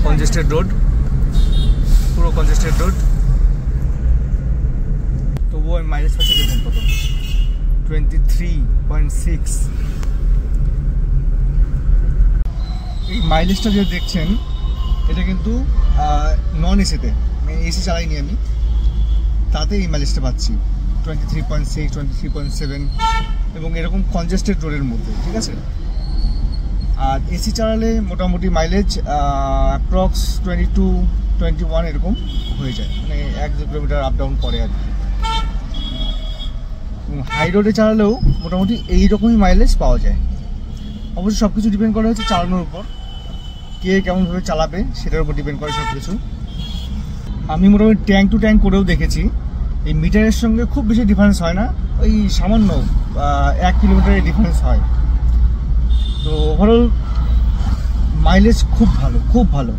Congested road, পুরো congested road, তবুও আমি মাইলেজ পাচ্ছি দেখুন কত, 23.6। এই মাইলেজটা যে দেখছেন এটা কিন্তু নন এসিতে, এসি চালাইনি আমি, তাতে এই মাইলেজটা পাচ্ছি 23.6, 23.7 এবং এরকম কনজেস্টেড রোডের মধ্যে, ঠিক আছে। আর এসি চালালে মোটামুটি মাইলেজ অ্যাপ্রক্স 22-21 এরকম হয়ে যায়, মানে 1-2 কিলোমিটার আপ ডাউন করে আর কি। এবং হাই রোডে চালালেও মোটামুটি এইরকমই মাইলেজ পাওয়া যায়। অবশ্যই সব কিছু ডিপেন্ড করে হচ্ছে চালানোর উপর, কে কেমনভাবে চালাবে সেটার উপর ডিপেন্ড করে সব কিছু। আমি মোটামুটি ট্যাঙ্ক টু ট্যাঙ্ক করেও দেখেছি, এই মিটারের সঙ্গে খুব বেশি ডিফারেন্স হয় না, ওই সামান্য 1 কিলোমিটারের ডিফারেন্স হয়। তো ওভারঅল মাইলেজ খুব ভালো, খুব ভালো।